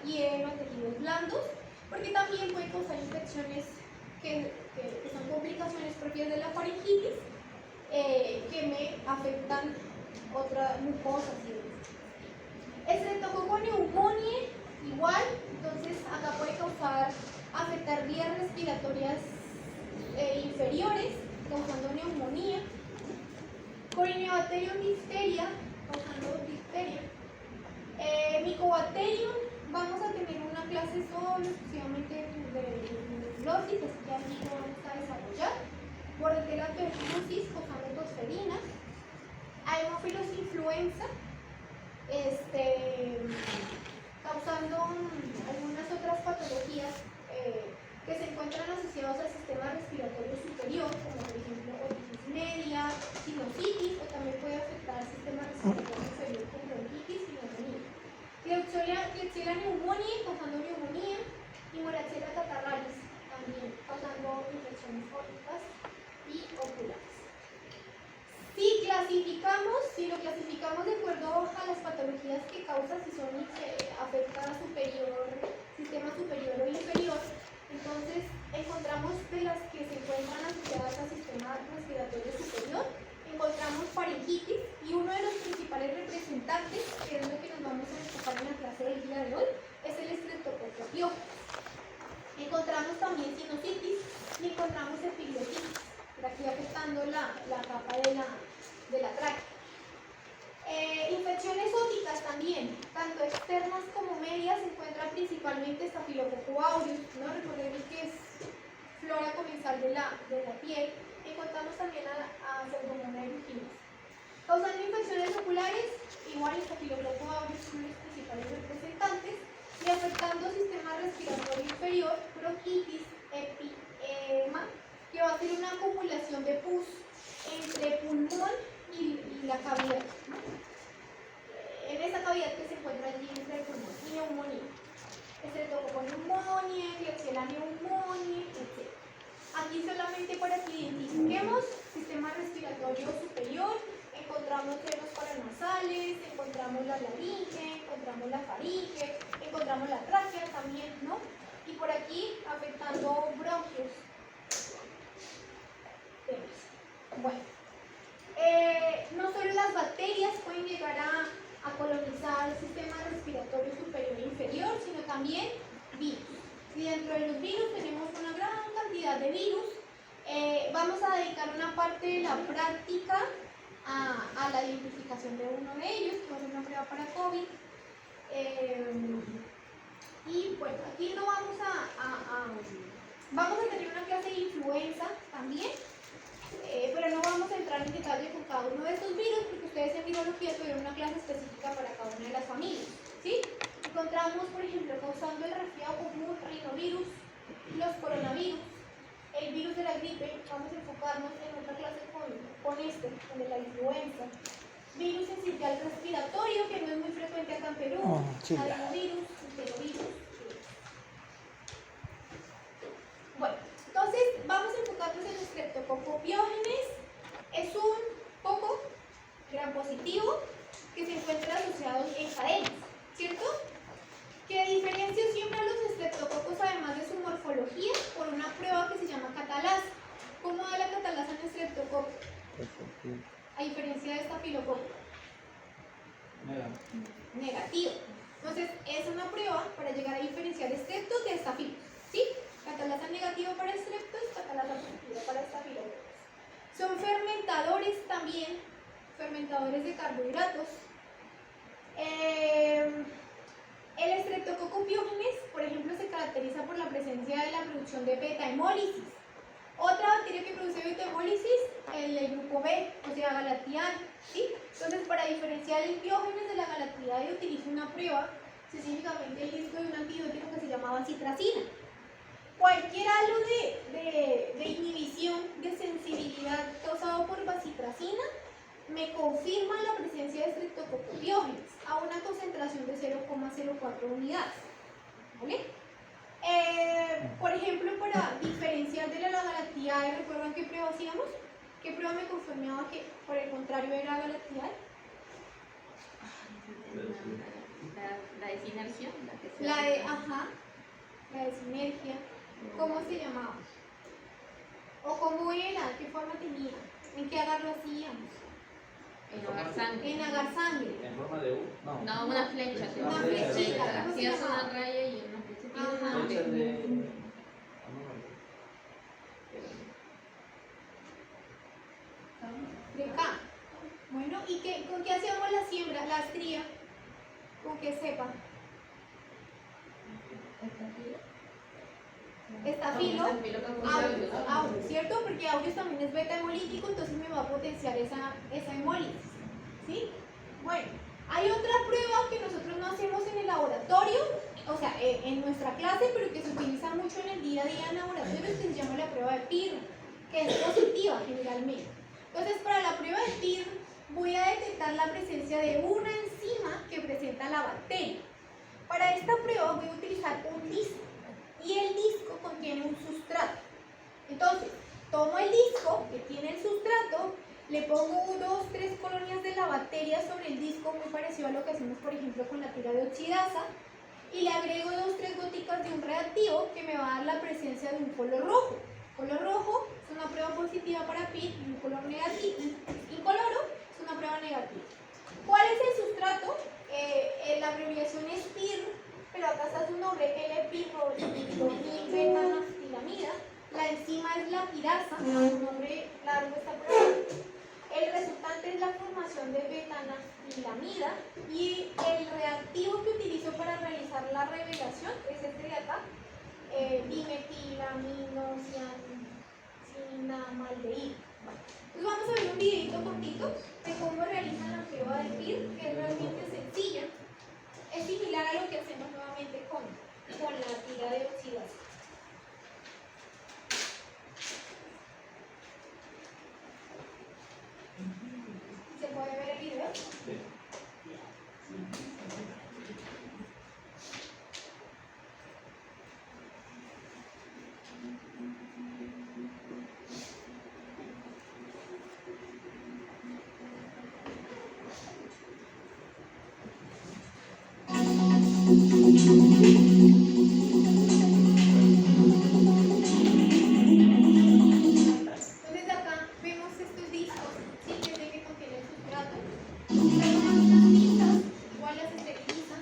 piel o en tejidos blandos, porque también puede causar infecciones que son complicaciones propias de la faringitis, que me afectan otras mucosas y demás. Streptococcus pneumoniae, igual, entonces acá puede afectar vías respiratorias inferiores, causando neumonía. Corynebacterium diphtheria, causando difteria. Mycobacterium, vamos a tener una clase solo exclusivamente de tuberculosis, así que aquí lo vamos a desarrollar. Bordetella tuberculosis, causando tosferina. Haemophilus influenza, causando algunas otras patologías que se encuentran asociadas al sistema respiratorio superior, como por ejemplo otitis media, sinusitis, o también puede afectar al sistema respiratorio inferior con bronquitis y neumonía. Klebsiella pneumoniae, causando neumonía, y Moraxella catarrhalis, también causando infecciones ópticas y oculares. Si lo clasificamos de acuerdo a las patologías que causa, si son afecta sistema superior o inferior, entonces encontramos de las que se encuentran asociadas al sistema respiratorio superior, encontramos faringitis, y uno de los principales representantes, que es lo que nos vamos a enfocar en la clase del día de hoy, es el Streptococcus pyogenes. Encontramos también sinusitis y encontramos epiglotitis, por aquí afectando la capa de la tráquea. Infecciones óticas también, tanto externas como medias, se encuentran principalmente Staphylococcus aureus, ¿no? Recordemos que es flora comensal de la piel. Encontramos también a Pseudomonas aeruginosa. Causando infecciones oculares, igual Staphylococcus aureus son los principales representantes, y afectando sistema respiratorio inferior, bronquitis, empedema, que va a ser una acumulación de pus entre pulmón y la cavidad, ¿no? En esa cavidad que se encuentra allí entre el pulmón, y neumonía. Streptococcus pneumoniae, Klebsiella pneumoniae, etc. Aquí solamente para que identifiquemos sistema respiratorio superior, encontramos senos paranasales, encontramos la laringe, encontramos la faringe, encontramos la tráquea también, ¿no? Y por aquí afectando bronquios. Bueno, no solo las bacterias pueden llegar a colonizar el sistema respiratorio superior e inferior, sino también virus. Y dentro de los virus tenemos una gran cantidad de virus. Vamos a dedicar una parte de la práctica a la identificación de uno de ellos, que va a ser una prueba para COVID. Y bueno, aquí no vamos a tener una clase de influenza también, pero no vamos a entrar en detalle con cada uno de estos virus, porque ustedes en virología tuvieron una clase específica para cada una de las familias, ¿sí? Encontramos, por ejemplo, causando el resfriado común, rinovirus, los coronavirus, el virus de la gripe. Vamos a enfocarnos en otra clase con el de la influenza. Virus esencial respiratorio, que no es muy frecuente acá en Perú, adenovirus, enterovirus. Bueno, entonces vamos a enfocarnos en el Streptococcus pyogenes. Es un coco gram positivo que se encuentra asociado en cadenas, ¿cierto? Que diferencia siempre a los estreptococos, además de su morfología, por una prueba que se llama catalasa. ¿Cómo da la catalasa en estreptococo? A diferencia de estafilococo. Negativo. Entonces, es una prueba para llegar a diferenciar estreptos de estafilos, ¿sí? Catalasa negativo para estreptos, catalasa positiva para estafilococos. Son fermentadores también, fermentadores de carbohidratos. El Streptococcus pyogenes, por ejemplo, se caracteriza por la presencia de la producción de beta-hemólisis. Otra bacteria que produce beta-hemólisis, el grupo B, o sea, galactidae, ¿sí? Entonces, para diferenciar el piógenes de la galactidae, utilizo una prueba, específicamente el riesgo de un antibiótico que se llamaba citracina. Cualquier halo de inhibición de sensibilidad causado por bacitracina me confirma la presencia de Streptococcus pyogenes a una concentración de 0,04 unidades. ¿Vale? Por ejemplo, para diferenciar de la galactidae, ¿recuerdan qué prueba hacíamos? ¿Qué prueba me confirmaba que por el contrario era galactidae? La de sinergia, la de sinergia, ¿cómo se llamaba? ¿O cómo era? ¿Qué forma tenía? ¿En qué agarro hacíamos? En agar sangre. En agar sangre. ¿En forma de U? No. No, una flecha. Una flechita. Hacías una raya y una flechita. Flechas de... De acá. Bueno, ¿y con qué hacíamos la siembra, la estría? Con que sepa. Estafilo, aureus, ¿cierto? Porque aureus también es beta hemolítico, entonces me va a potenciar esa hemólisis. ¿Sí? Bueno, hay otra prueba que nosotros no hacemos en el laboratorio, o sea, en nuestra clase, pero que se utiliza mucho en el día a día en laboratorios, que se llama la prueba de PIR, que es positiva generalmente. Entonces, para la prueba de PIR voy a detectar la presencia de una enzima que presenta la bacteria. Para esta prueba voy a utilizar un disco y el disco contiene un sustrato. Entonces, tomo el disco que tiene el sustrato, le pongo 2-3 colonias de la bacteria sobre el disco, muy parecido a lo que hacemos por ejemplo con la tira de oxidasa, y le agrego 2-3 goticas de un reactivo que me va a dar la presencia de un color rojo. Color rojo es una prueba positiva para PIR y un color negativo, incoloro es una prueba negativa. ¿Cuál es el sustrato? La abreviación es PIR, pero acá está su nombre, L-pirrolidonil-beta-naftilamida. La enzima es la pirasa, su nombre largo está por ahí. El resultante es la formación de beta-naftilamida y el reactivo que utilizo para realizar la revelación es este de acá, dimetilaminocinamaldehído. Entonces vamos a ver un videito cortito de cómo realizan la prueba de PIR, que es realmente sencilla. Es similar a lo que hacemos nuevamente con la tira de oxidasa. ¿Se puede ver el video? Sí. Entonces acá vemos estos discos, ¿sí? Que es el que contiene el sustrato. Luego unas pinzas, igual las esteriliza.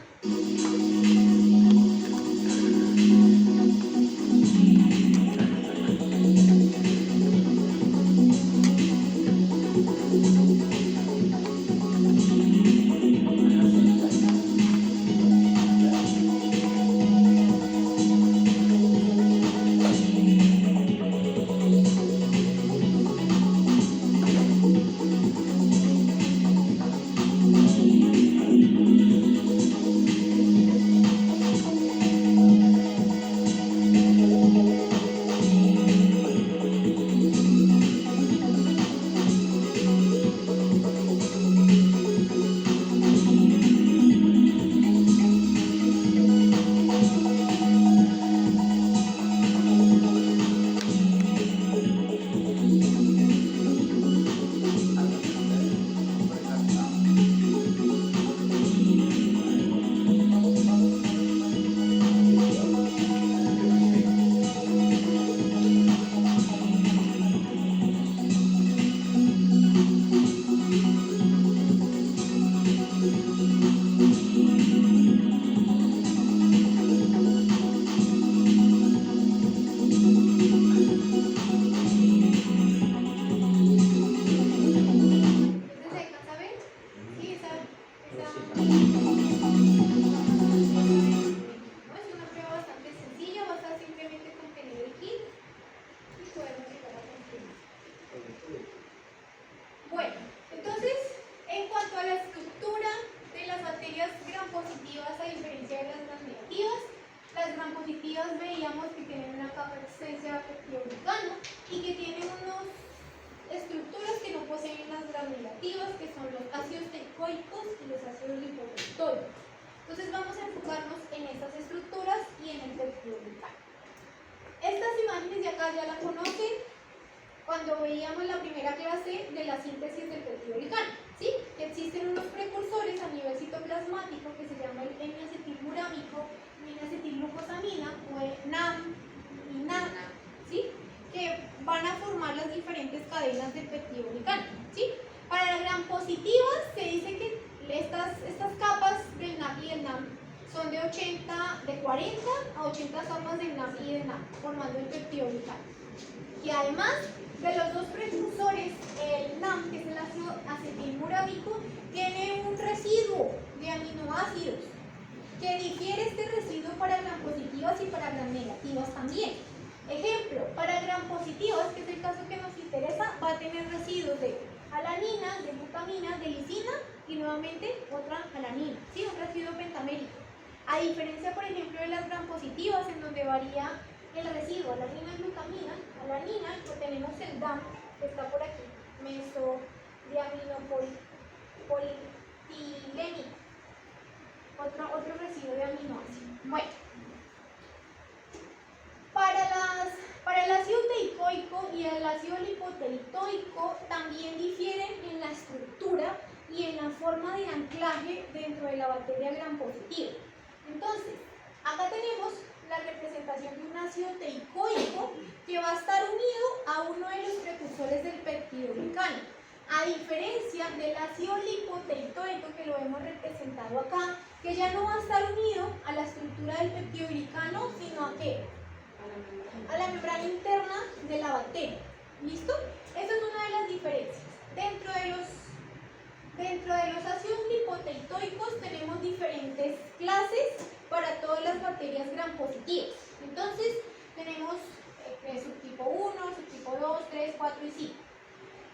Entonces vamos a enfocarnos en estas estructuras y en el péptido glucano. Estas imágenes de acá ya la conocen cuando veíamos la primera clase de la síntesis del péptido glucano, ¿sí? Que existen unos precursores a nivel citoplasmático que se llama el N-acetilmurano bacterias del peptidoglicano, ¿sí? Para las gram positivas se dice que estas capas del NAP y del NAM son de 40 a 80 capas del NAP y del NAM, formando el peptidoglicano. Y además de los dos precursores, el NAM, que es el ácido acetilmurábico, tiene un residuo de aminoácidos que difiere este residuo para gram positivas y para gram negativas también. Ejemplo, para gram positivas, que es el caso que nos interesa, va a tener residuos de alanina, de glutamina, de lisina y nuevamente otra alanina, ¿sí? Un residuo pentamérico. A diferencia, por ejemplo, de las gram positivas, en donde varía el residuo alanina y glutamina, alanina, pues tenemos el DAM, que está por aquí, mesodiaminopolitilénico, otro residuo de aminoácido. Bueno, para el ácido teicoico y el ácido lipoteicoico también difieren en la estructura y en la forma de anclaje dentro de la bacteria gram positiva. Entonces, acá tenemos la representación de un ácido teicoico que va a estar unido a uno de los precursores del peptidoglicano. A diferencia del ácido lipoteicoico, que lo hemos representado acá, que ya no va a estar unido a la estructura del peptidoglicano, sino a ¿qué? A la membrana interna de la bacteria. ¿Listo? Esa es una de las diferencias. Dentro de los ácidos lipoteicoicos tenemos diferentes clases para todas las bacterias gram positivas. Entonces, tenemos subtipo 1, subtipo 2, 3, 4 y 5.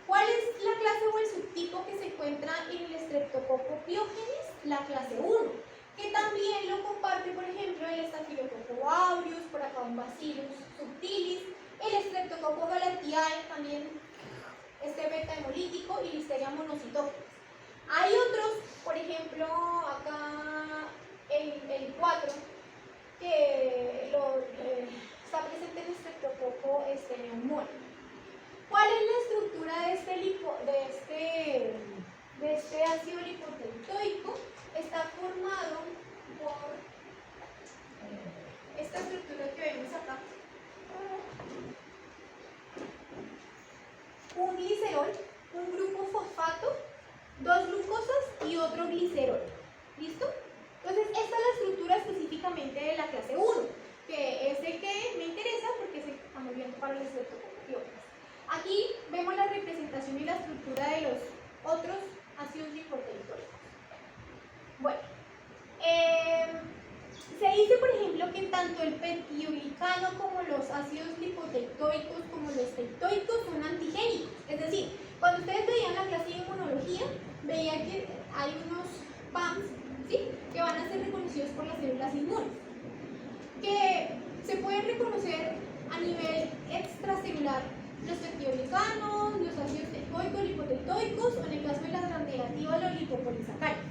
¿Cuál es la clase o el subtipo que se encuentra en el Streptococcus pyogenes? La clase 1, que también lo comparte, por ejemplo, el Staphylococcus aureus, por acá un Bacillus subtilis, el Streptococcus galattiae, también beta hemolítico, y Listeria monocytogenes. Hay otros, por ejemplo, acá el 4, que está presente en el Streptococcus pneumoniae. ¿Cuál es la estructura de este ácido lipoteicoico? Está formado por esta estructura que vemos acá. Un glicerol, un grupo fosfato, dos glucosas y otro glicerol. ¿Listo? Entonces, esta es la estructura específicamente de la clase 1, que es el que me interesa porque es el que estamos viendo para el Streptococcus pyogenes. Aquí vemos la representación y la estructura de los otros ácidos lipoteicoicos. Bueno, se dice, por ejemplo, que tanto el peptidoglicano como los ácidos lipoteicoicos como los teitoicos son antigénicos. Es decir, cuando ustedes veían la clase de inmunología, veían que hay unos PAMs, ¿sí?, que van a ser reconocidos por las células inmunes, que se pueden reconocer a nivel extracelular los peptidoglicanos, los ácidos teicoicos, lipoteicoicos, o en el caso de las gram negativas, los lipopolisacáridos,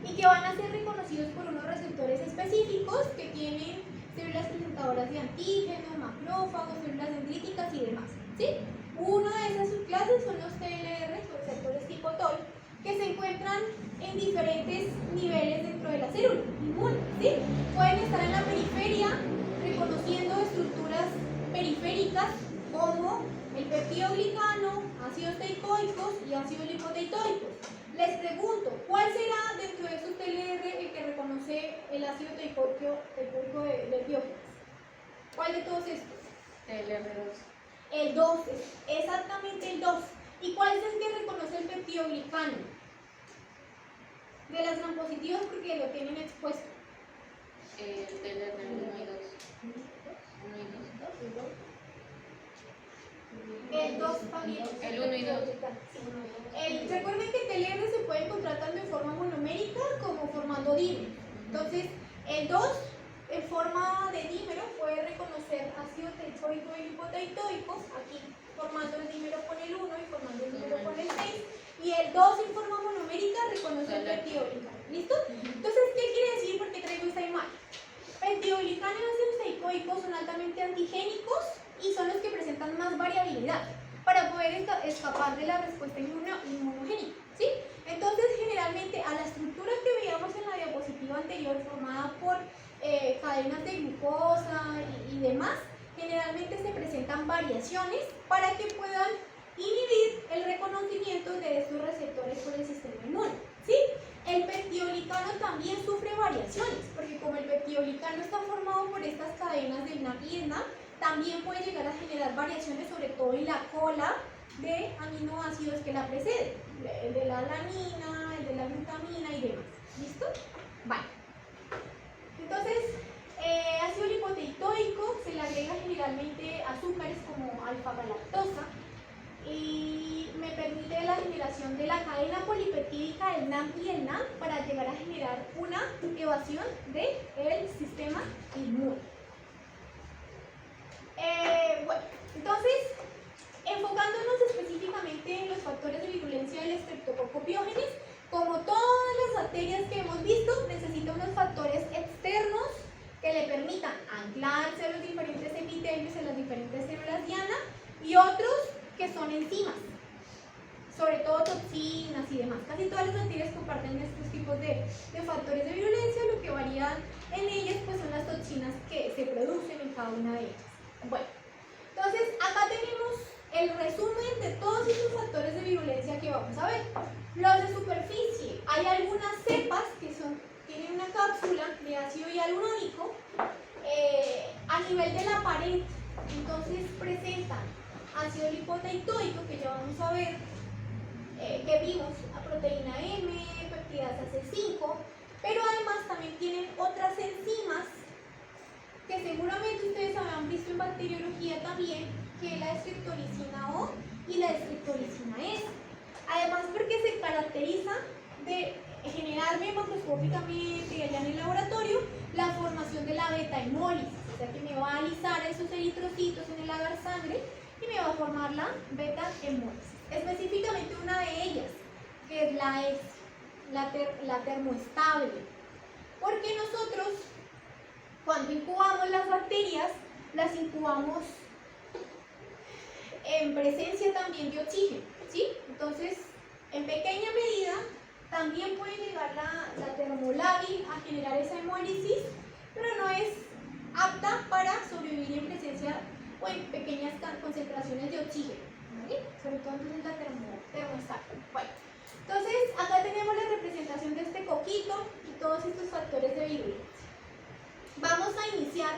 y que van a ser reconocidos por unos receptores específicos que tienen células presentadoras de antígeno, macrófagos, células dendríticas y demás, ¿sí? Una de esas subclases son los TLR, o receptores tipo TOL, que se encuentran en diferentes niveles dentro de la célula inmune, ¿sí? Pueden estar en la periferia, reconociendo estructuras periféricas como el peptidoglicano, ácidos teicoicos y ácidos lipoteicoicos. Les pregunto, ¿cuál será dentro de esos TLR el que reconoce el ácido teicoico de Diógenes? ¿Cuál de todos estos? TLR2. El 2, exactamente el 2. ¿Y cuál es el que reconoce el peptidoglicano? De las gram positivas, porque lo tienen expuesto. El TLR 1 y 2. 1 y 2. El 2 también. El 1 y 2. Recuerden que el TLR se puede encontrar tanto en forma monomérica como formando dímeros. Entonces, el 2 en forma de dímero puede reconocer ácido teicoico y lipoteicoicos, aquí formando el dímero con el 1 y formando el dímero con el 6. Y el 2 en forma monomérica reconoce el peptidoglicano. ¿Listo? Entonces, ¿qué quiere decir? Porque traigo esta imagen. Peptidoglicano y ácidos teicoicos son altamente antigénicos y son los que presentan más variabilidad para poder escapar de la respuesta inmunogénica, ¿sí? Entonces, generalmente, a la estructura que veíamos en la diapositiva anterior, formada por cadenas de glucosa y demás, generalmente se presentan variaciones para que puedan inhibir el reconocimiento de estos receptores por el sistema inmune, ¿sí? El peptidolicano también sufre variaciones, porque como el peptidolicano está formado por estas cadenas del NAC y el NAC, también puede llegar a generar variaciones, sobre todo en la cola de aminoácidos que la preceden, el de la alanina, el de la glutamina y demás. ¿Listo? Vale. Entonces, ácido lipoteitoico se le agrega generalmente azúcares como alfa-galactosa y me permite la generación de la cadena polipeptídica del NAM y el NAM para llegar a generar una evasión del sistema inmune. Bueno, entonces, enfocándonos específicamente en los factores de virulencia del Streptococcus pyogenes, como todas las bacterias que hemos visto, necesita unos factores externos que le permitan anclarse a los diferentes epitelios en las diferentes células diana y otros que son enzimas, sobre todo toxinas y demás. Casi todas las bacterias comparten estos tipos de factores de virulencia, lo que varían en ellas pues son las toxinas que se producen en cada una de ellas. Bueno, entonces acá tenemos el resumen de todos estos factores de virulencia que vamos a ver. Los de superficie, hay algunas cepas que tienen una cápsula de ácido hialurónico a nivel de la pared, entonces presentan ácido lipoteitoico, que ya vamos a ver, que vimos a proteína M, peptidasa C5, pero además también tienen otras enzimas que seguramente ustedes habrán visto en bacteriología también, que es la streptolicina O y la streptolicina S. Además porque se caracteriza de generarme macroscópicamente allá en el laboratorio la formación de la beta-hemólisis, o sea que me va a alisar esos eritrocitos en el agar sangre y me va a formar la beta-hemólisis. Específicamente una de ellas, que es la S, la termoestable, porque nosotros cuando incubamos las bacterias, las incubamos en presencia también de oxígeno, ¿sí? Entonces, en pequeña medida, también puede llegar la termolábil a generar esa hemólisis, pero no es apta para sobrevivir en presencia o en pequeñas concentraciones de oxígeno, ¿vale? Sobre todo entonces la termoestable. Bueno, entonces acá tenemos la representación de este coquito y todos estos factores de virulencia. Vamos a iniciar.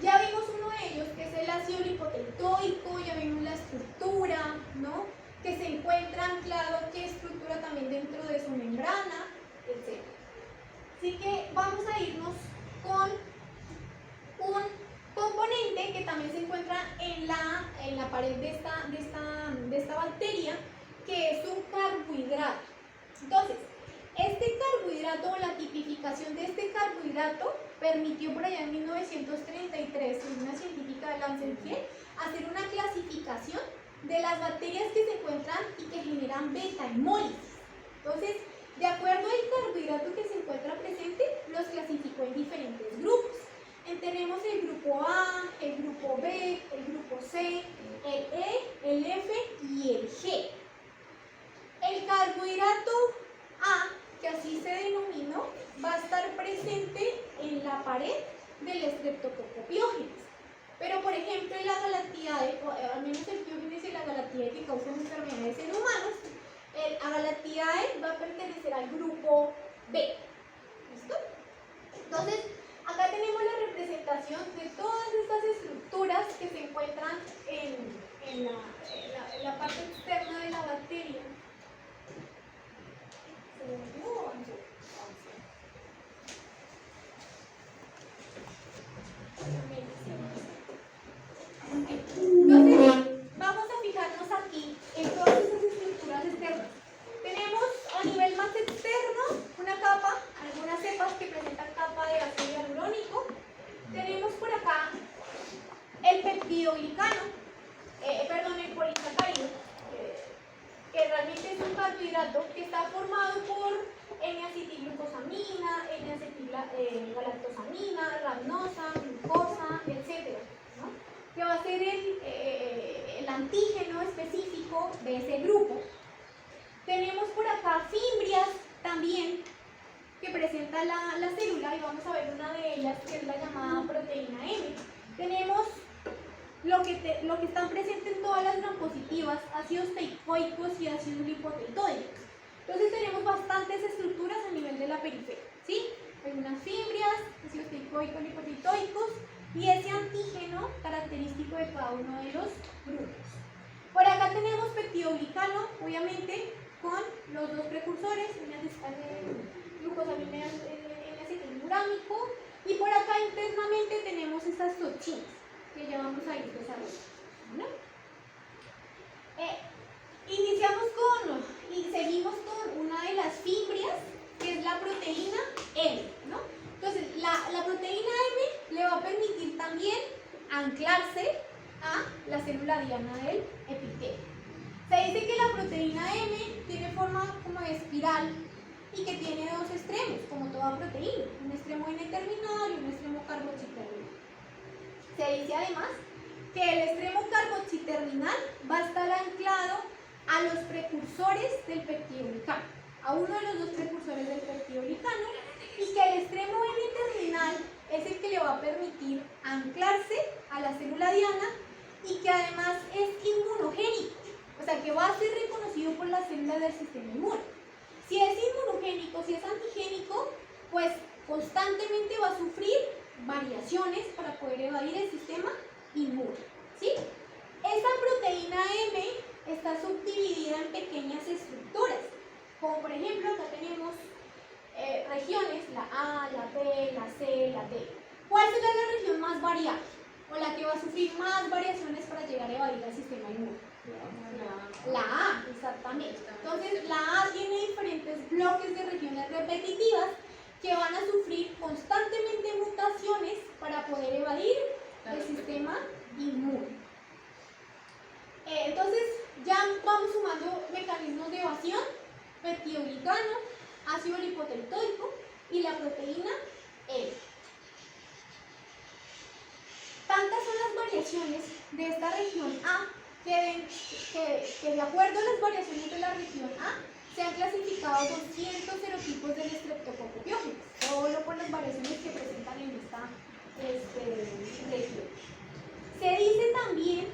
Ya vimos uno de ellos, que es el ácido lipoteitoico, ya vimos la estructura, ¿no? Que se encuentra anclado aquí, estructura también dentro de su membrana, etc. Así que vamos a irnos con un componente que también se encuentra en la pared de esta bacteria, que es un carbohidrato. Entonces, este carbohidrato o la tipificación de este carbohidrato permitió por allá en 1933, una científica de Lancet, hacer una clasificación de las bacterias que se encuentran y que generan beta-hemólisis. Entonces, de acuerdo al carbohidrato que se encuentra presente, los clasificó en diferentes grupos. Tenemos el grupo A, el grupo B, el grupo C, el E, el F y el G. El carbohidrato A, que así se denominó, va a estar presente en la pared del Streptococcus pyogenes. Pero, por ejemplo, en la galactidae, o al menos el piógenes y la galactidae que causan enfermedades en humanos, el galactidae va a pertenecer al grupo B. ¿Listo? Entonces, acá tenemos la representación de todas estas estructuras que se encuentran en la parte externa de la bacteria. Entonces, vamos a fijarnos aquí en todas estas estructuras externas. Tenemos a nivel más externo una capa, algunas cepas que presentan capa de ácido hialurónico. Tenemos por acá el peptidoglicano, el polisacárido, que realmente es un carbohidrato que está formado por N-acetilglucosamina, N-acetilgalactosamina, ribnosa, glucosa, etc., ¿no? Que va a ser el antígeno específico de ese grupo. Tenemos por acá fimbrias también que presenta la célula, y vamos a ver una de ellas, que es la llamada proteína M. Tenemos lo que están presentes en todas las grampositivas, ácidos teicoicos y ácidos lipoteitoicos. Entonces tenemos bastantes estructuras a nivel de la periferia, ¿sí? Algunas fimbrias, ácidos teicoicos, lipoteitoicos y ese antígeno característico de cada uno de los grupos. Por acá tenemos peptidoglicano, obviamente, con los dos precursores, glucosamina N-acetilmurámico, y por acá internamente tenemos estas toxinas que ya vamos a ir desarrollando, ¿no? Iniciamos y seguimos con una de las fimbrias, que es la proteína M, ¿no? Entonces, la proteína M le va a permitir también anclarse a la célula diana del epitelio. Se dice que la proteína M tiene forma como de espiral y que tiene dos extremos, como toda proteína, un extremo N-terminal y un extremo carboxiterminal. Se dice además que el extremo carboxiterminal va a estar anclado a los precursores del peptidoglicano, a uno de los dos precursores del peptidoglicano, y que el extremo N-terminal es el que le va a permitir anclarse a la célula diana y que además es inmunogénico, o sea que va a ser reconocido por las células del sistema inmune. Si es inmunogénico, si es antigénico, pues constantemente va a sufrir variaciones para poder evadir el sistema inmune, ¿sí? Esta proteína M está subdividida en pequeñas estructuras, como por ejemplo acá tenemos regiones, la A, la B, la C, la D. ¿Cuál será la región más variable o la que va a sufrir más variaciones para llegar a evadir al sistema inmune? La A, exactamente. Entonces la A tiene diferentes bloques de regiones repetitivas que van a sufrir constantemente mutaciones para poder evadir el sistema inmune. Entonces ya vamos sumando mecanismos de evasión: peptidoglicano, ácido lipoteitoico y la proteína M. Tantas son las variaciones de esta región A que de acuerdo a las variaciones de la región A se han clasificado 200 serotipos del Streptococcus pyogenes, solo por las variaciones que presentan en esta región. Se dice también,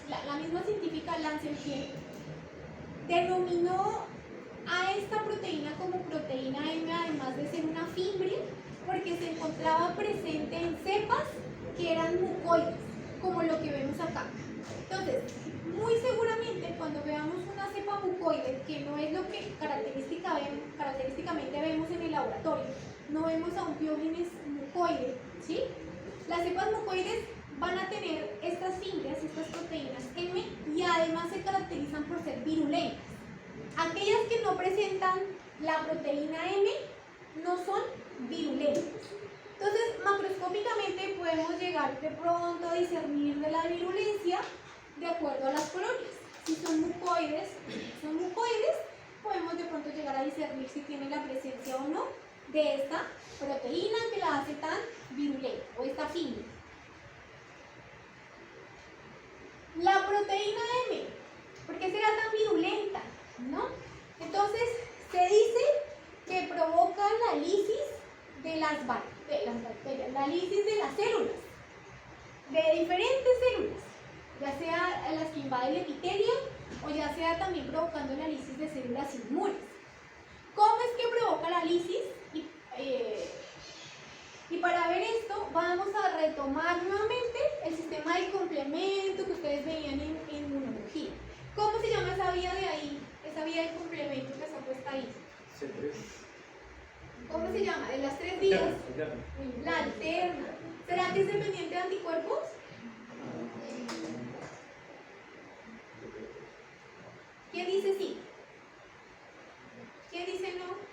la misma científica Lancelfier denominó a esta proteína como proteína M, además de ser una fimbria, porque se encontraba presente en cepas que eran mucoides, como lo que vemos acá. Entonces, muy seguramente cuando veamos una cepa mucoide, que no es lo que característicamente vemos en el laboratorio, no vemos a un piógenes mucoide, ¿sí? Las cepas mucoides van a tener estas fimbrias, estas proteínas M, y además se caracterizan por ser virulentas. Aquellas que no presentan la proteína M no son virulentas. Entonces, macroscópicamente podemos llegar de pronto a discernir de la virulencia de acuerdo a las colonias. Si son mucoides, podemos de pronto llegar a discernir si tiene la presencia o no de esta proteína que la hace tan virulenta, o esta fimbria. La proteína M, ¿por qué será tan virulenta? ¿No? Entonces, se dice que provoca la lisis de las bacterias, la lisis de las células, de diferentes células, ya sea las que invaden el epitelio o ya sea también provocando la lisis de células inmunes. ¿Cómo es que provoca la lisis? Y para ver esto, vamos a retomar nuevamente el sistema de complemento que ustedes veían en inmunología. ¿Cómo se llama esa vía de ahí? Esa vía de complemento que está puesta ahí. ¿Cómo se llama? De las tres vías. La alterna. ¿Será que es dependiente de anticuerpos? ¿Quién dice sí? ¿Quién dice no?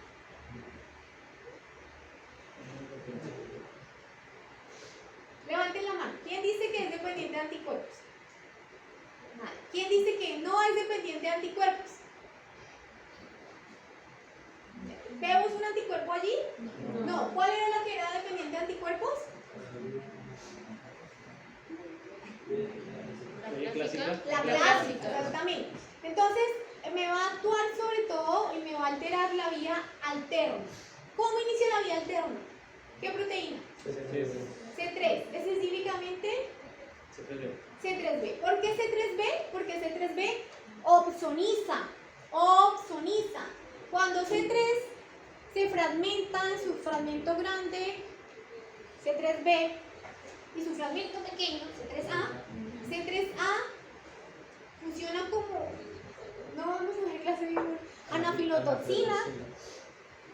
Levanten la mano. ¿Quién dice que es dependiente de anticuerpos? Nadie. ¿Quién dice que no es dependiente de anticuerpos? ¿Vemos un anticuerpo allí? No. ¿Cuál era la que era dependiente de anticuerpos? La clásica. La clásica, exactamente. Entonces, me va a actuar sobre todo y me va a alterar la vía alterna. ¿Cómo inicia la vía alterna? ¿Qué proteína? C3. Específicamente C3b. ¿Por qué C3b? Porque C3b opsoniza. Opsoniza. Cuando C3 se fragmenta en su fragmento grande, C3b, y su fragmento pequeño, C3a funciona como, no vamos a ver clase de anafilotoxina,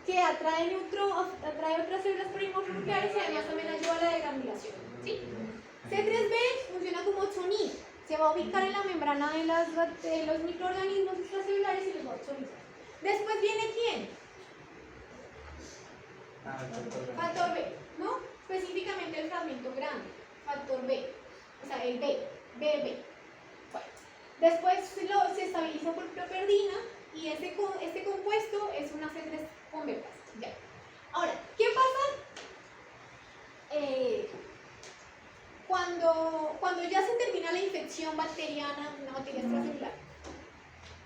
que atrae otras células primordiales y además también ayuda a la degranulación. ¿Sí? C3b funciona como opsonina, se va a ubicar en la membrana de los microorganismos extracelulares y los va a opsonizar. Después viene ¿quién? Factor B, ¿no? Específicamente el fragmento grande, factor B, o sea, el BB. Bueno, después se estabiliza por properdina y este compuesto es una C3 con B. Ya. Ahora, ¿qué pasa cuando ya se termina la infección bacteriana, una bacteria extracelular?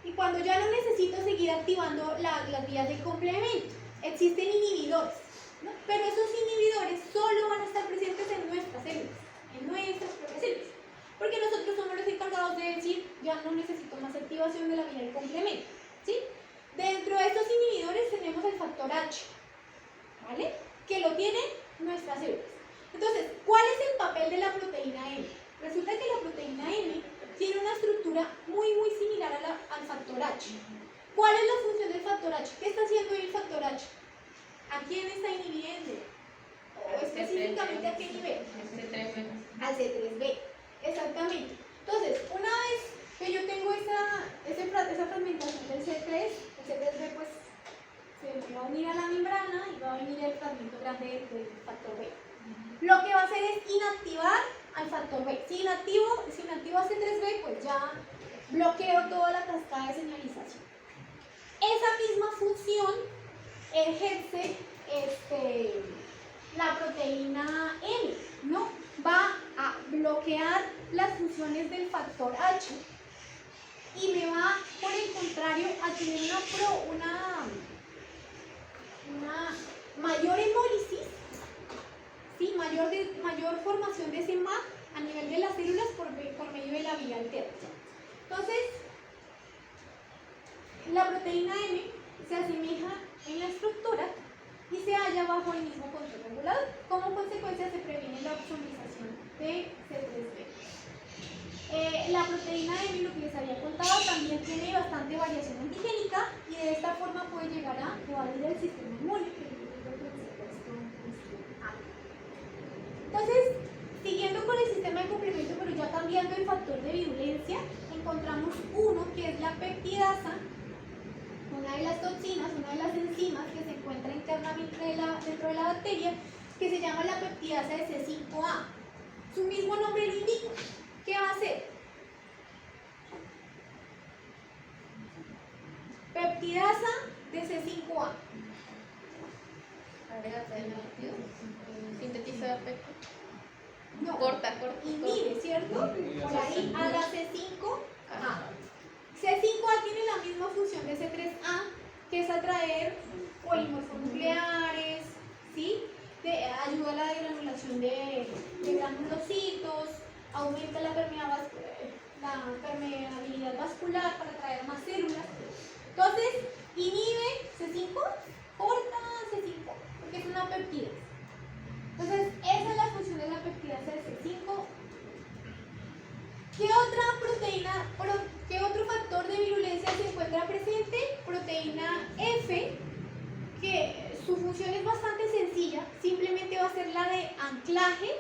Y cuando ya no necesito seguir activando las vías del complemento, existen inhibidores, ¿no? Pero esos inhibidores solo van a estar presentes en nuestras células, en nuestras propias células, porque nosotros somos los encargados de decir, ya no necesito más activación de la vía del complemento, ¿sí? Dentro de estos inhibidores tenemos el factor H, ¿vale? Que lo tienen nuestras células. Entonces, ¿cuál es el papel de la proteína M? Resulta que la proteína M tiene una estructura muy similar al factor H. ¿Cuál es la función del factor H? ¿Qué está haciendo el factor H? ¿A quién está inhibiendo? ¿O específicamente a qué nivel? Al C3b. Exactamente. Entonces, una vez que yo tengo esa fragmentación del C3, el C3b pues se me va a unir a la membrana y va a venir el fragmento grande del factor B. Lo que va a hacer es inactivar al factor B. Si inactivo a C3b, pues ya bloqueo toda la cascada de señalización. Esa misma función ejerce la proteína M, ¿no? Va a bloquear las funciones del factor H y me va, por el contrario, a tener una mayor hemólisis, ¿sí? mayor formación de ese MAC a nivel de las células por medio de la vía alterna. Entonces, la proteína M se asemeja en la estructura y se halla bajo el mismo control regulador. Como consecuencia se previene la opsonización de C3b. La proteína M, lo que les había contado, también tiene bastante variación antigénica y de esta forma puede llegar a evadir el sistema inmune. Entonces, siguiendo con el sistema de complemento, pero ya cambiando el factor de virulencia, encontramos uno que es la peptidasa, una de las toxinas, una de las enzimas que se encuentra internamente dentro de la bacteria, que se llama la peptidasa de C5a. Su mismo nombre lo indica. ¿Qué va a hacer? Peptidasa de C5a. Sintetiza peptidasa. No, Corta. inhibe, ¿cierto? Por ahí a la C5a. C5a tiene la misma función de C3a, que es atraer polimorfonucleares, ¿sí? Ayuda a la degranulación de granulocitos, aumenta la permeabilidad vascular para atraer más células. Entonces, inhibe C5, corta C5, porque es una peptidasa. Entonces, esa es la función de la peptidasa de C5. ¿Qué otra proteína, qué otro factor de virulencia se encuentra presente? Proteína F, que su función es bastante sencilla, simplemente va a ser la de anclaje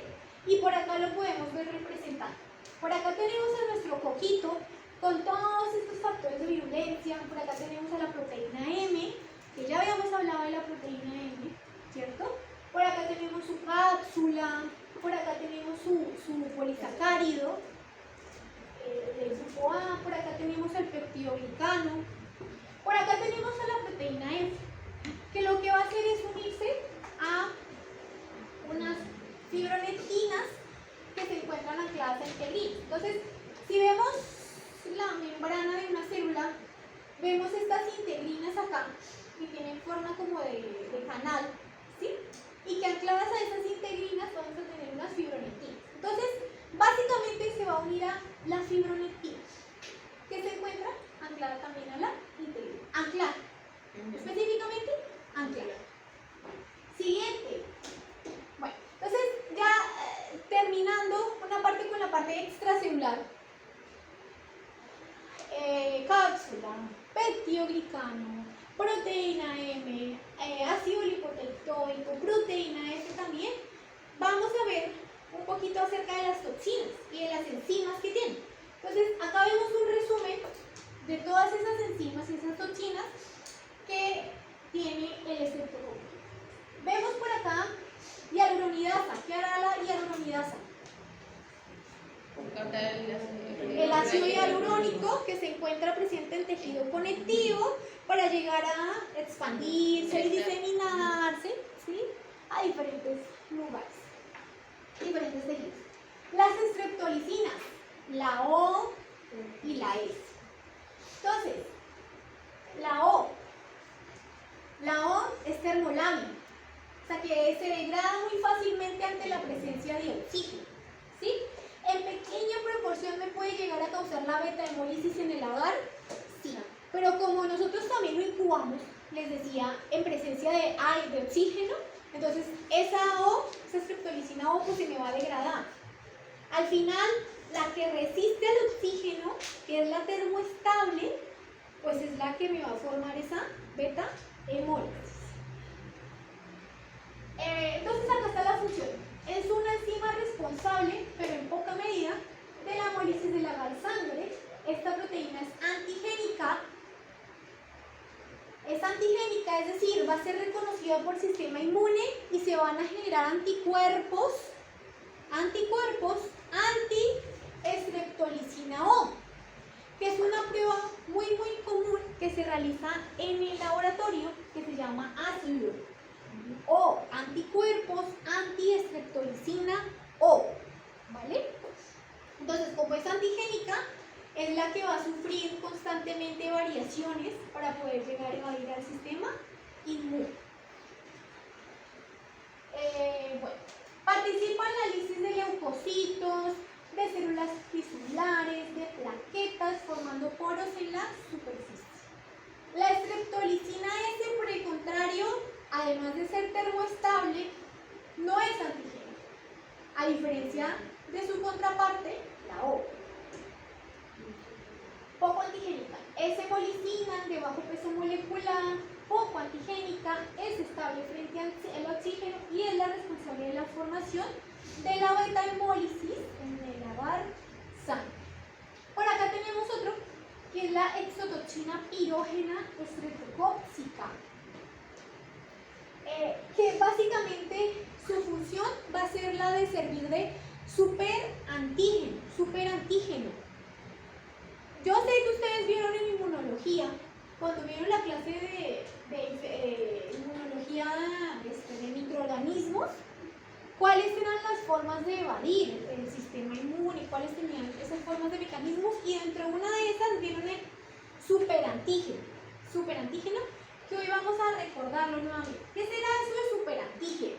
y por acá lo podemos ver representado. Por acá tenemos a nuestro coquito con todos estos factores de virulencia, por acá tenemos a la proteína M, que ya habíamos hablado de la proteína M, ¿cierto? Por acá tenemos su cápsula, por acá tenemos su polisacárido, del grupo A, por acá tenemos el peptidoglicano, por acá tenemos a la proteína F, que lo que va a hacer es unirse a unas fibronectinas que se encuentran ancladas en integrina. Entonces, si vemos la membrana de una célula, vemos estas integrinas acá, que tienen forma como de canal, ¿sí? Y que ancladas a esas integrinas vamos a tener unas fibronectinas. Entonces, Básicamente se va a unir a la fibronectina, que se encuentra anclada también a la integral. Anclar. Específicamente, anclar. Siguiente. Bueno, entonces ya terminando una parte con la parte extracelular. Cápsula, peptidoglicano, proteína M, ácido lipoproteico, proteína F también. Vamos a ver un poquito acerca de las toxinas y de las enzimas que tienen. Entonces, acá vemos un resumen de todas esas enzimas y esas toxinas que tiene el estreptococcus. Vemos por acá hialuronidasa. ¿Qué hará la hialuronidasa? El ácido hialurónico que se encuentra presente en el tejido conectivo para llegar a expandirse y diseminarse, ¿sí?, a diferentes lugares, diferentes tejidos. Las estreptolicinas, la O y la S. Entonces, la O es termolábil, o sea que se degrada muy fácilmente ante la presencia de oxígeno, ¿sí? En pequeña proporción me puede llegar a causar la beta-hemólisis en el agar, sí, pero como nosotros también lo incubamos, les decía, en presencia de aire, de oxígeno, entonces esa O, esa estreptolicina O, pues se me va a degradar. Al final, la que resiste al oxígeno, que es la termoestable, pues es la que me va a formar esa beta-hemólisis. Entonces acá está la función. Es una enzima responsable, pero en poca medida, de la hemólisis del agar sangre. Esta proteína es antigénica. Es antigénica, es decir, va a ser reconocida por el sistema inmune y se van a generar anticuerpos anti-estreptolicina O, que es una prueba muy común que se realiza en el laboratorio, que se llama ASLO, o anticuerpos anti-estreptolicina O, ¿vale? Entonces, como es antigénica, es la que va a sufrir constantemente variaciones para poder llegar a evadir al sistema inmune. Bueno, participa en la lisis de leucocitos, de células tisulares, de plaquetas, formando poros en la superficie. La estreptolicina S, por el contrario, además de ser termoestable, no es antigénica, a diferencia de su contraparte, la O. Poco antigénica, es hemolicina de bajo peso molecular, poco antigénica, es estable frente al oxígeno y es la responsable de la formación de la beta-hemólisis en el agar sangre. Por acá tenemos otro, que es la exotoxina pirógena estreptocóxica, que básicamente su función va a ser la de servir de superantígeno. Yo sé que ustedes vieron en inmunología, cuando vieron la clase de inmunología de microorganismos, cuáles eran las formas de evadir el sistema inmune, cuáles tenían esas formas de mecanismos, y dentro de una de esas vieron el superantígeno, que hoy vamos a recordarlo nuevamente. ¿Qué será eso de superantígeno?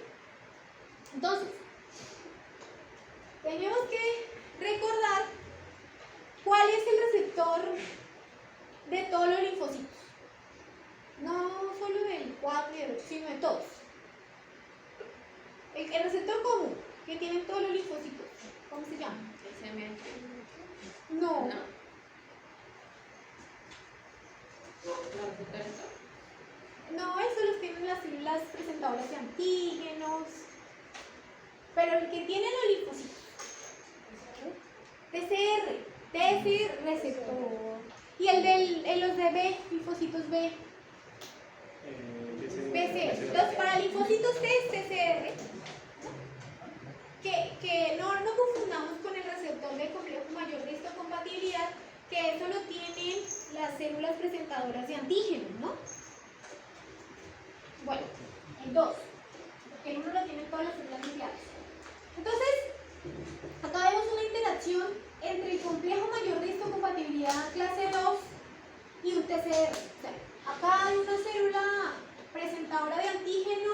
Entonces, tenemos que recordar cuál es el receptor de todos los linfocitos. No solo del 4 y del 8, sino de todos. El receptor común que tienen todos los linfocitos, ¿cómo se llama? No. No, eso los tienen las células presentadoras de antígenos. Pero el que tiene los linfocitos, TCR receptor. Y los de B, linfocitos B, BCR. Entonces, para linfocitos T es TCR. Que no confundamos con el receptor de complejo mayor de histocompatibilidad, que eso lo tienen las células presentadoras de antígenos, ¿no? Bueno, el 2, porque el 1 lo tienen todas las células nucleares. Entonces, acá vemos una interacción entre el complejo mayor de histocompatibilidad clase 2 y un TCR. O sea, acá hay una célula presentadora de antígeno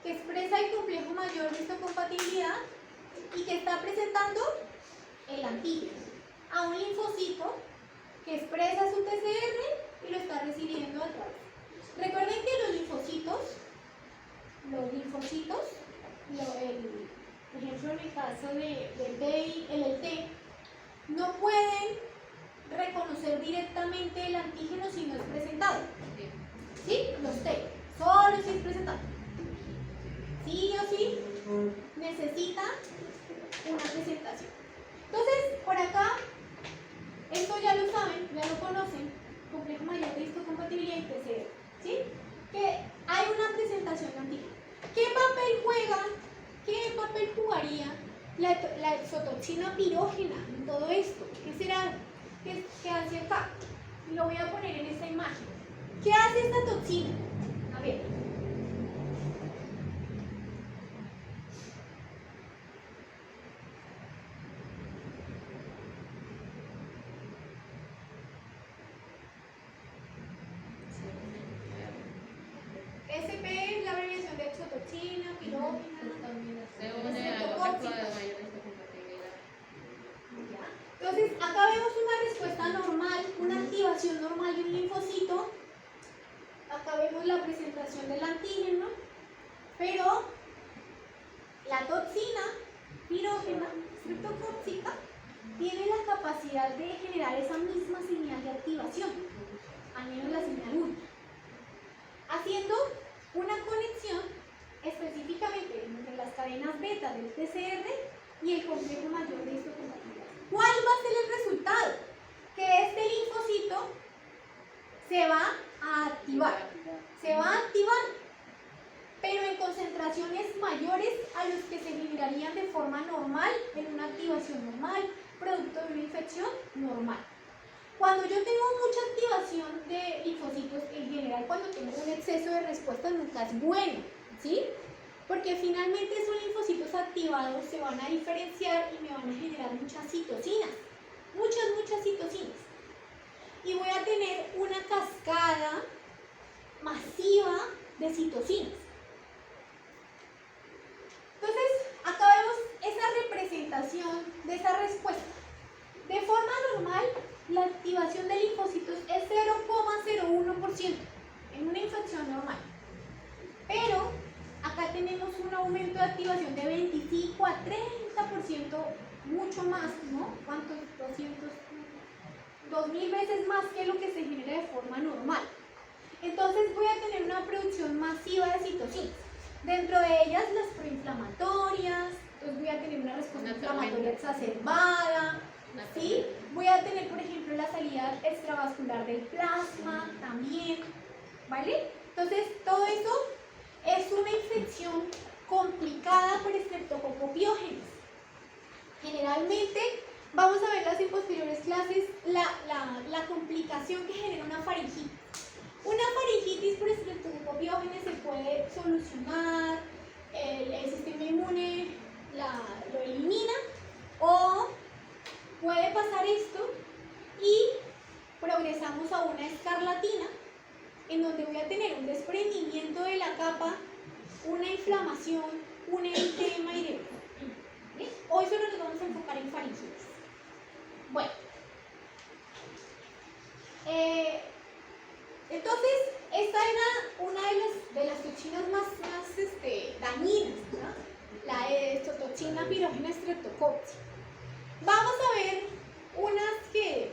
que expresa el complejo mayor de histocompatibilidad y que está presentando el antígeno a un linfocito que expresa su TCR y lo está recibiendo a través. Recuerden que los linfocitos, por ejemplo en el caso del T y el T, no pueden reconocer directamente el antígeno si no es presentado. ¿Sí? Los T, solo si es presentado. Sí o sí, necesita una presentación. Entonces, por acá, esto ya lo saben, ya lo conocen, complejo mayor de histocompatibilidad y PCR, ¿sí? Que hay una presentación de antígeno. ¿Qué papel jugaría la exotoxina pirógena en todo esto? ¿Qué será? ¿Qué hace acá? Lo voy a poner en esta imagen. ¿Qué hace esta toxina? A ver. SP es la abreviación de exotoxina, pirógena. Se une a la mezcla de mayor histocompatibilidad. Entonces, acá vemos una respuesta normal, una activación normal de un linfocito. Acá vemos la presentación del antígeno, pero la toxina pirógena streptocóxica tiene la capacidad de generar esa misma señal de activación, al menos la señal 1, haciendo una conexión específicamente entre las cadenas beta del TCR y el complejo mayor de histocompatibilidad. ¿Cuál va a ser el resultado? Que este linfocito se va a activar, pero en concentraciones mayores a los que se generarían de forma normal en una activación normal, producto de una infección normal. Cuando yo tengo mucha activación de linfocitos, en general cuando tengo un exceso de respuesta nunca es bueno, ¿sí? Porque finalmente esos linfocitos activados se van a diferenciar y me van a generar muchas citocinas, muchas citocinas. Y voy a tener una cascada masiva de citocinas. Entonces, acá vemos esa representación de esa respuesta. De forma normal, la activación de linfocitos es 0,01% en una infección normal. Pero acá tenemos un aumento de activación de 25 a 30%, mucho más, ¿no? ¿Cuántos? 2000 veces más que lo que se genera de forma normal. Entonces voy a tener una producción masiva de citocinas. Dentro de ellas las proinflamatorias, entonces voy a tener una respuesta inflamatoria exacerbada, ¿sí? Voy a tener, por ejemplo, la salida extravascular del plasma también, ¿vale? Entonces todo eso es una infección complicada por estreptococopiógenes. Generalmente, vamos a verlas en posteriores clases, la complicación que genera una faringitis. Una faringitis por estreptocopiógenes se puede solucionar, el sistema inmune lo elimina, o puede pasar esto y progresamos a una escarlatina, en donde voy a tener un desprendimiento de la capa, una inflamación, un eritema y demás. Hoy solo nos vamos a enfocar en faringitis. Bueno, entonces esta era una de las toxinas más dañinas, ¿no? La exotoxina pirógena streptocóxica. Vamos a ver unas que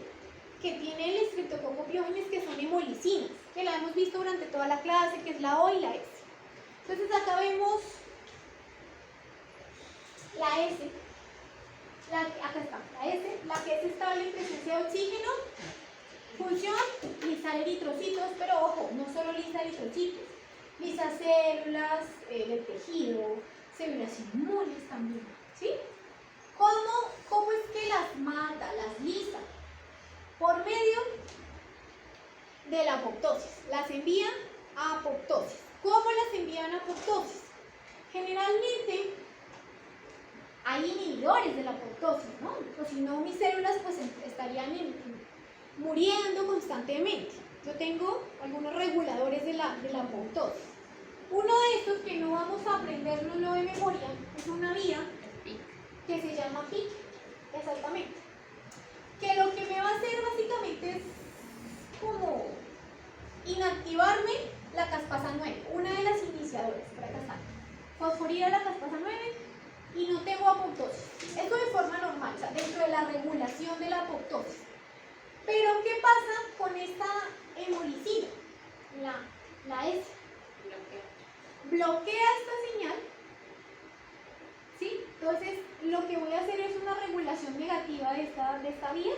tienen el estreptococopiógenes, que son hemolicinas, que la hemos visto durante toda la clase, que es la O y la S. Entonces acá vemos la S, acá está, la S, la que es estable en presencia de oxígeno. Función, lisar eritrocitos, pero ojo, no solo lisa eritrocitos, lisa células del tejido, células inmunes también, ¿sí? ¿Cómo es que las mata, las lisa? Por medio de la apoptosis, las envían a apoptosis. ¿Cómo las envían a apoptosis? Generalmente hay inhibidores de la apoptosis, ¿no? O si no, mis células pues estarían muriendo constantemente. Yo tengo algunos reguladores de la apoptosis. Uno de estos, que no vamos a aprendérnoslo de memoria, es una vía que se llama PIC, exactamente. morir a la caspasa 9 y no tengo apoptosis. Esto de forma normal, o sea, dentro de la regulación de la apoptosis. Pero, ¿qué pasa con esta hemolicina? La S. Bloquea esta señal, ¿sí? Entonces, lo que voy a hacer es una regulación negativa de esta vía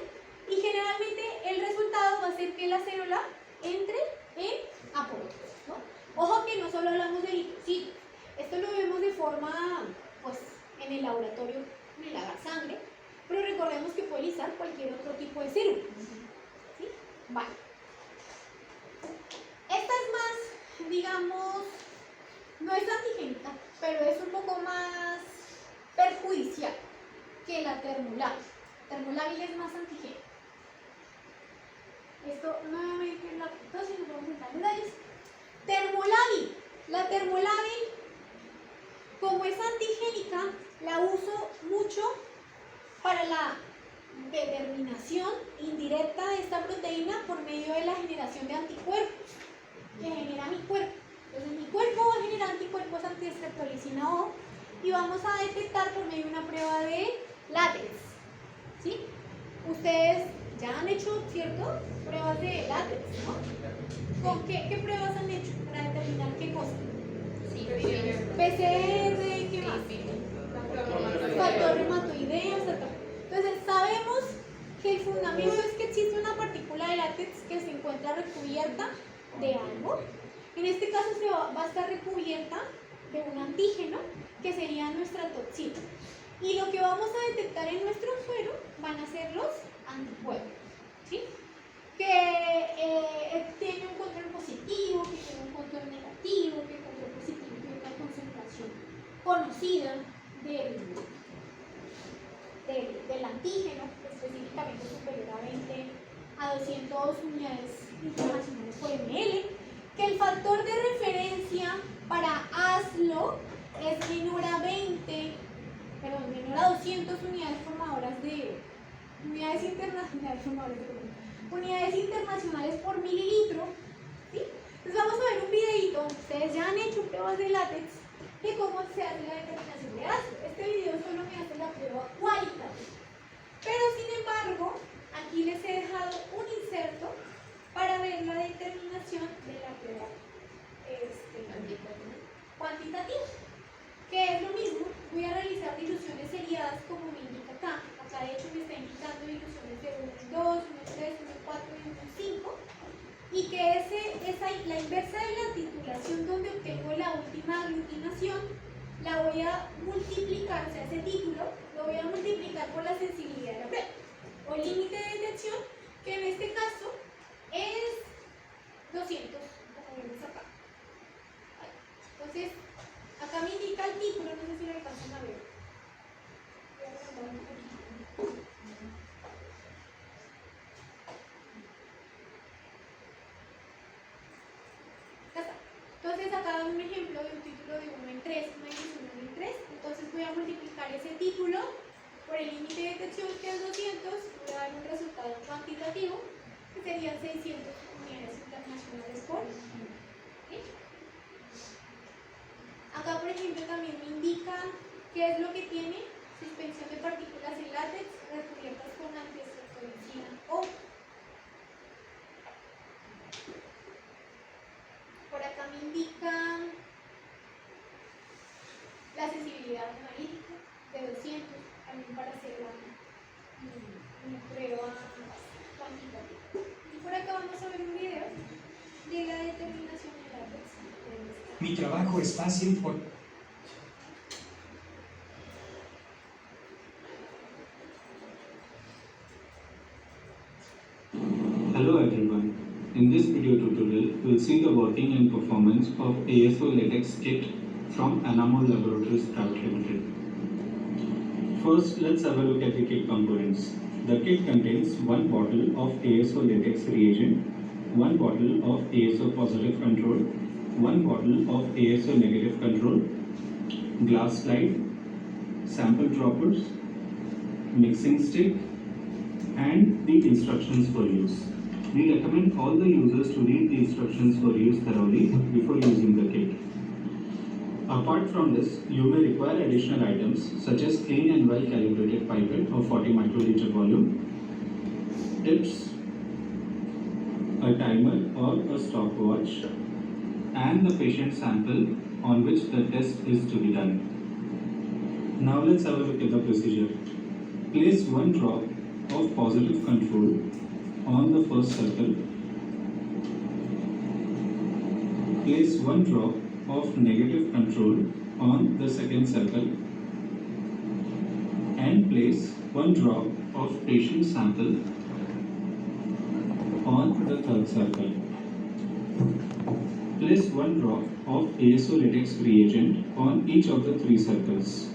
y generalmente el resultado va a ser que la célula entre en apoptosis, ¿no? Ojo que no solo hablamos de eritrocitos, esto lo vemos de forma, pues, en el laboratorio, en el agar sangre, pero recordemos que puede lisar cualquier otro tipo de célula, ¿sí? Vale. Esta es más, digamos, no es antigénica, pero es un poco más perjudicial que la termolábil. Termolábil es más antigénica. Esto nuevamente en la apoptosis, nos vamos a entrar en detalles. Termolábil. La termolábil, como es antigénica, la uso mucho para la determinación indirecta de esta proteína por medio de la generación de anticuerpos que genera mi cuerpo. Entonces mi cuerpo va a generar anticuerpos anti-estreptolicina O y vamos a detectar por medio de una prueba de látex, ¿sí? Ustedes ya han hecho, ¿cierto? Pruebas de látex, ¿no? ¿Con qué pruebas han hecho para determinar qué cosa? Sí, PCR, ¿qué más? Factor reumatoideo, etc. Entonces sabemos que el fundamento es que existe una partícula de látex que se encuentra recubierta de algo. En este caso va a estar recubierta de un antígeno que sería nuestra toxina. Y lo que vamos a detectar en nuestro suero van a ser los anticuerpos, ¿sí? Que tiene un control positivo, que tiene un control negativo, que el control positivo tiene una concentración conocida del antígeno, específicamente superior a 200 unidades internacionales por ml, que el factor de referencia para ASLO es menor a 200 unidades formadoras de unidades internacionales por mililitro, ¿sí? Entonces vamos a ver un videito, ustedes ya han hecho pruebas de látex, de cómo se hace la determinación de ASLO. Este video solo me hace la prueba cualitativa, pero sin embargo, aquí les he dejado un inserto para ver la determinación de la prueba cuantitativa, que es lo mismo. Voy a realizar diluciones seriadas como me indica acá. Acá de hecho me está indicando diluciones de 1 en 2, 1 en 3, 1 en 4 y 1 en 5, y que la inversa de la titulación donde obtengo la última aglutinación la voy a multiplicar, o sea, ese título lo voy a multiplicar por la sensibilidad de la prueba o límite de detección, que en este caso es 200, como vemos acá. Entonces, acá me indica el título, no sé si lo alcanzan a ver. Voy a agrandar un poquito. Ya está. Entonces, acá da un ejemplo de un título de 1 en 3, una dilución de 1 en 3. Entonces, voy a multiplicar ese título por el límite de detección, que es 200, voy a dar un resultado cuantitativo, que serían 600 unidades internacionales por. ¿Sí? Acá, por ejemplo, también me indica qué es lo que tiene: suspensión de partículas en látex recubiertas con antiestreptolicina O. Por acá me indica la sensibilidad analítica de 200, también para hacer una prueba cuantitativa. Y por acá vamos a ver un video de la determinación de látex. Mi trabajo es fácil por... Hello everyone. In this video tutorial, we'll see the working and performance of ASO latex kit from Anamol Laboratories Private Limited. First, let's have a look at the kit components. The kit contains one bottle of ASO latex reagent, one bottle of ASO positive control, one bottle of ASO negative control, glass slide, sample droppers, mixing stick, and the instructions for use. We recommend all the users to read the instructions for use thoroughly before using the kit. Apart from this, you may require additional items such as clean and well calibrated pipette of 40 microliter volume, tips, a timer or a stopwatch, and the patient sample on which the test is to be done. Now let's have a look at the procedure. Place one drop of positive control on the first circle. Place one drop of negative control on the second circle, and place one drop of patient sample on the third circle. Place one drop of ASO latex reagent on each of the three circles.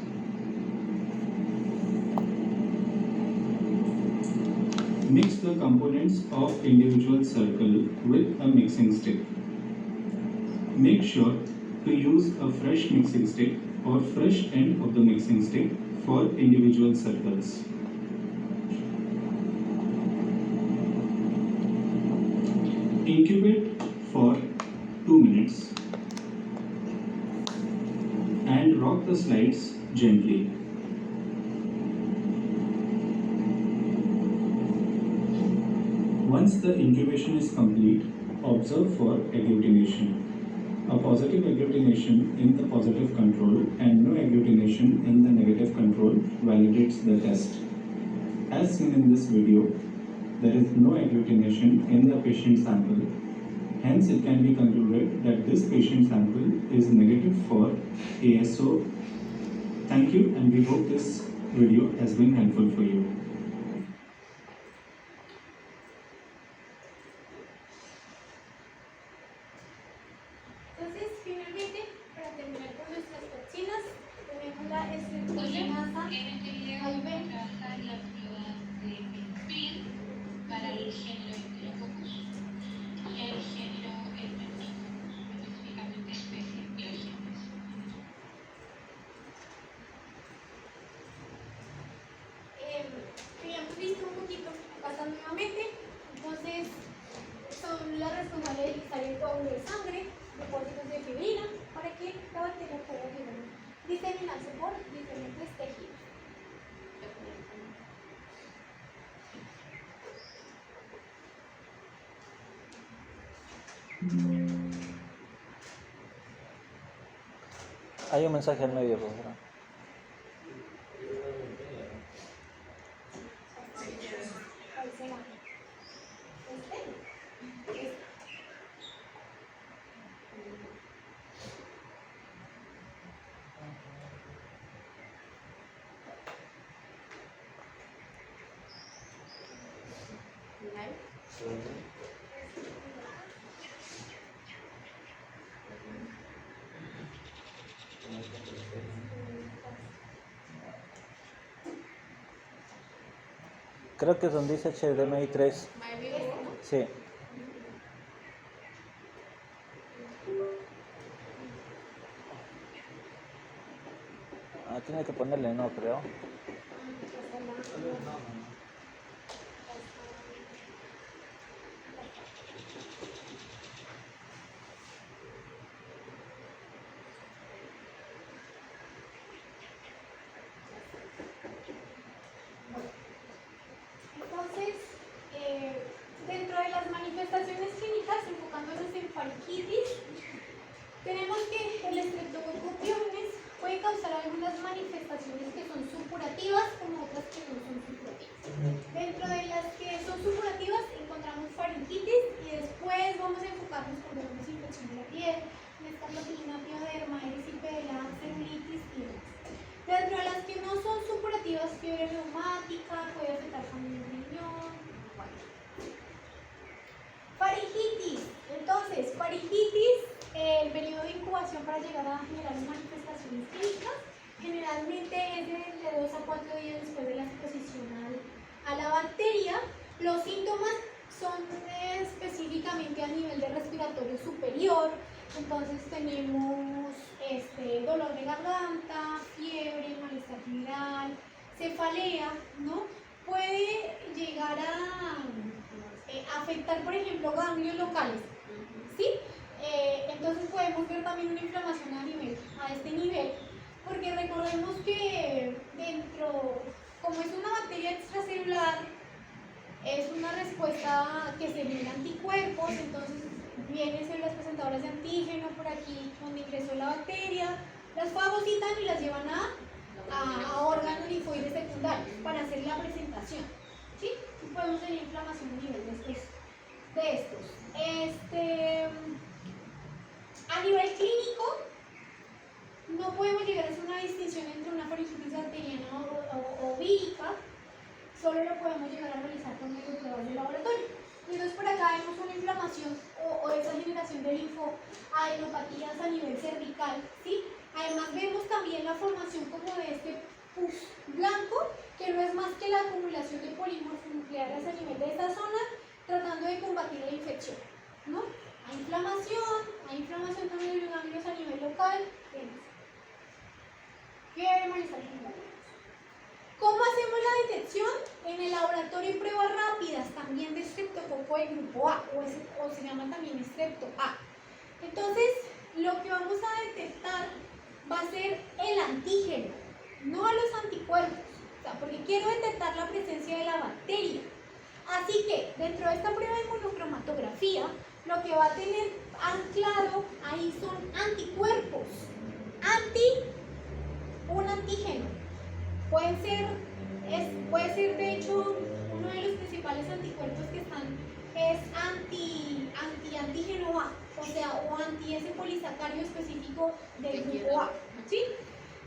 Mix the components of individual circle with a mixing stick. Make sure to use a fresh mixing stick or fresh end of the mixing stick for individual circles. Incubate for 2 minutes and rock the slides gently. Once the incubation is complete, observe for agglutination. A positive agglutination in the positive control and no agglutination in the negative control validates the test. As seen in this video, there is no agglutination in the patient sample. Hence, it can be concluded that this patient sample is negative for ASO. Thank you, and we hope this video has been helpful for you. Entonces, finalmente, para terminar con nuestras toxinas, tenemos la estreptocinasa. En este video Ahí vamos a ven. trabajar la prueba de PIR para el género Enterococcus y el género Streptococcus, específicamente especie Biogenes. Habíamos visto un poquito acá nuevamente. Entonces, son las responsables de listar el coágulo de sangre, depósitos de fibrina, para que la bacteria pueda diseminarse por diferentes tejidos. Hay un mensaje al medio, profesora. ¿Cuál será? Este. Creo que es donde dice HDMI 3. Sí. Ah, tiene que ponerle no, creo. Entonces, dentro de las manifestaciones clínicas, enfocándonos en faringitis, tenemos que el Streptococcus pyogenes puede causar algunas manifestaciones que son supurativas, como otras que no son supurativas. Dentro de las que son supurativas encontramos faringitis y después vamos a enfocarnos cuando vemos infección de la piel, escarlatina, pioderma, erisipela, celulitis y demás. Dentro de las que no son supurativas, fiebre reumática, puede afectar también el riñón. Bueno. Faringitis. Entonces, faringitis, el periodo de incubación para llegar a generar manifestaciones clínicas generalmente es de 2 a 4 días después de la exposición a la bacteria. Los síntomas son específicamente a nivel de respiratorio superior. Entonces tenemos dolor de garganta, fiebre, malestar general, cefalea, ¿no? Puede llegar a afectar, por ejemplo, ganglios locales, ¿sí? Entonces Entonces podemos ver también una inflamación a este nivel, porque recordemos que dentro, como es una bacteria extracelular, es una respuesta que se genera anticuerpos, entonces vienen células presentadoras de antígeno por aquí donde ingresó la bacteria, las fagocitan y las llevan a órganos linfoides secundarios para hacer la presentación. ¿Sí? Podemos tener inflamación a nivel de estos. A nivel clínico, no podemos llegar a hacer una distinción entre una faringitis bacteriana o vírica, solo lo podemos llegar a realizar con medios de pruebas de laboratorio. Entonces por acá vemos una inflamación o esa generación de linfoadenopatías a nivel cervical, ¿sí? Además vemos también la formación como de este pus blanco, que no es más que la acumulación de polimorfonucleares a nivel de esta zona, tratando de combatir la infección, ¿no? Hay inflamación también de los ganglios a nivel local. ¿Cómo hacemos la detección? En el laboratorio hay pruebas rápidas también de estreptococo del grupo A, o se llama también estrepto A. Entonces, lo que vamos a detectar va a ser el antígeno, no a los anticuerpos, o sea, porque quiero detectar la presencia de la bacteria. Así que, dentro de esta prueba de inmunocromatografía, lo que va a tener anclado ahí son anticuerpos, un antígeno. Puede ser de hecho uno de los principales anticuerpos que están es antígeno A, o sea, o anti ese polisacario específico del grupo A, ¿sí?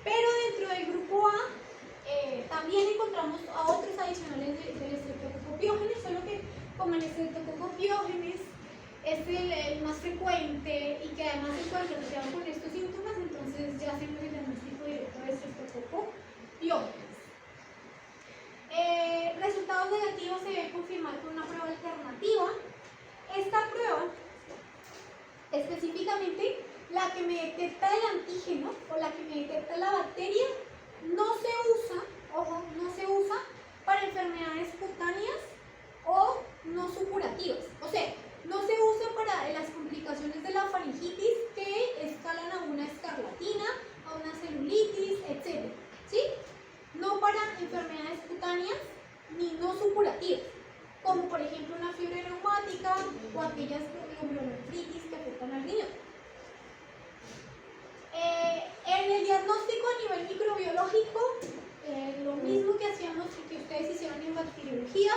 Pero dentro del grupo A también encontramos a otros adicionales del Streptococcus pyogenes, solo que como el Streptococcus pyogenes es el más frecuente y que además se encuentra asociado con estos síntomas, entonces ya hacemos el diagnóstico directo de Streptococcus pyogenes. Resultados negativos se debe confirmar con una prueba alternativa. Esta prueba, específicamente la que me detecta el antígeno o la que me detecta la bacteria, no se usa, ojo, no se usa para enfermedades cutáneas o no supurativas. O sea, no se usa para las complicaciones de la faringitis que escalan a una escarlatina, a una celulitis, etc. ¿Sí? No para enfermedades cutáneas ni no supurativas, como por ejemplo una fiebre reumática o aquellas glomerulonefritis que afectan al riñón. En el diagnóstico a nivel microbiológico, lo mismo que hacíamos que ustedes hicieron en bacteriología,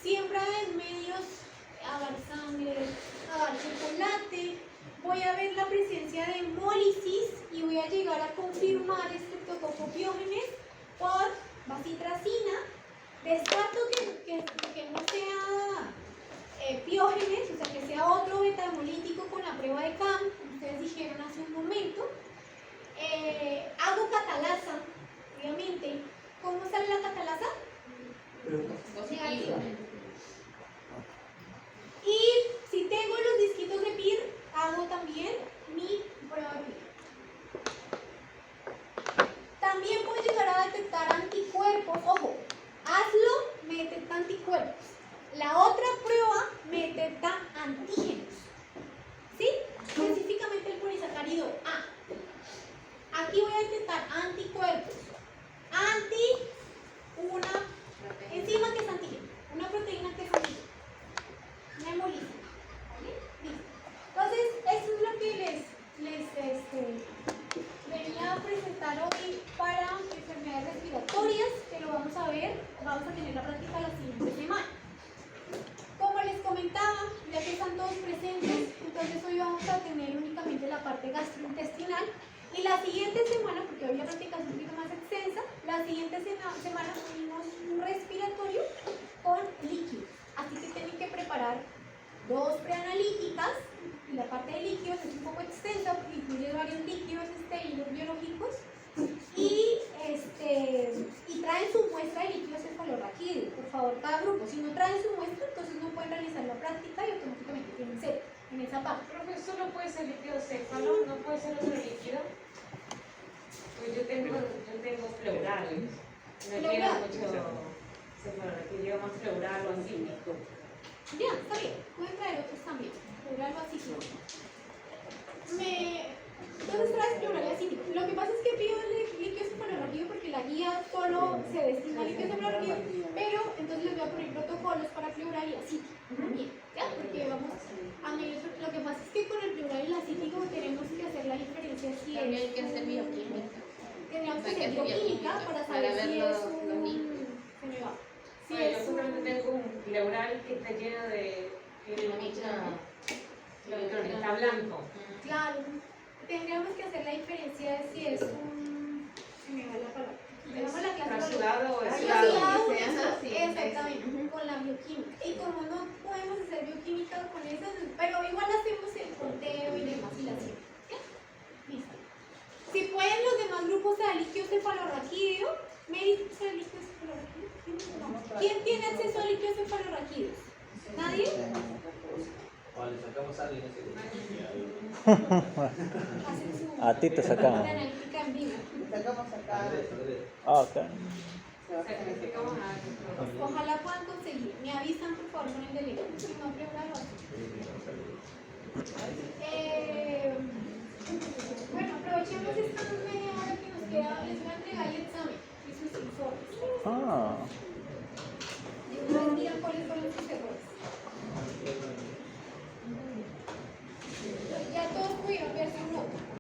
siempre en medios, agar sangre, agar chocolate, voy a ver la presencia de hemólisis y voy a llegar a confirmar Streptococcus pyogenes por bacitracina. Descarto que no sea piógenes, o sea, que sea otro beta-hemolítico con la prueba de CAM, como ustedes dijeron hace un momento. Hago catalasa, obviamente. ¿Cómo sale la catalasa? Negativa. Y si tengo los disquitos de PIR, hago también mi prueba de PIR. También puedo llegar a detectar anticuerpos. Ojo, hazlo, me detecta anticuerpos. La otra prueba me detecta antígenos. ¿Sí? Específicamente el polisacárido A. Aquí voy a detectar anticuerpos. Una enzima que es antígeno. Una proteína que es antígeno. Una hemolítica. ¿Vale? Listo. Entonces, eso es lo que venía a presentar hoy para enfermedades respiratorias, que lo vamos a ver, vamos a tener la práctica la siguiente semana. Como les comentaba, ya que están todos presentes, entonces hoy vamos a tener únicamente la parte gastrointestinal y la siguiente semana, porque hoy la práctica es un poquito más extensa, la siguiente semana unimos un respiratorio con líquidos, así que tienen que preparar 2 preanalíticas. Y la parte de líquidos es un poco extensa porque incluye varios líquidos estériles biológicos y traen su muestra de líquidos cefalorraquídeos. Por favor, cada grupo, si no traen su muestra, entonces no pueden realizar la práctica y automáticamente tienen cero en esa parte. Profe, ¿solo puede ser líquido céfalo? ¿No puede ser otro líquido? Pues yo tengo pleural. No llega mucho cefalorraquídeo, llega más pleural o antímico. Ya, está bien, pueden traer otros también. Pleural o así. Entonces traes pleural acítico. Lo que pasa es que pido el líquido cefalorraquídeo porque la guía solo se destina al líquido cefalorraquídeo, pero entonces les voy a poner protocolos para pleural y acítico también, ¿ya? Porque vamos a medir. Lo que pasa es que con el pleural y el acítico tenemos que hacer la diferencia si También hay es que hacer bioquímica. Tendríamos que Hay que hacer hacer bioquímica bioquímica para para saber ver si los es un... líquidos. Se me va. Si Bueno, yo es simplemente un... tengo un pleural que está lleno de electrones, está blanco. Claro, tendríamos que hacer la diferencia de si es un... Se me va la palabra. Tenemos la clase de... Sudado o Sudado, Sudado, eso, sí, exactamente, eso. con la bioquímica. Y como no podemos hacer bioquímica con eso, pero igual hacemos el conteo y demás y la ciencia. ¿Ya? Listo. Si pueden los demás grupos de líquido cefalorraquídeo, ¿me dice el líquido cefalorraquídeo? No. ¿Quién tiene acceso al líquido cefalorraquídeo? ¿Nadie? Vale, sacamos a alguien ese Hacen su A ti te sacamos. analítica en vivo. Andrés. Ah, ok. Sacrificamos a Ojalá puedan conseguir. Me avisan por favor con el delegado. Si no, pruébalo. Bueno, aprovechemos esta media hora que nos queda. Les voy a entregar el examen y sus informes. Ah,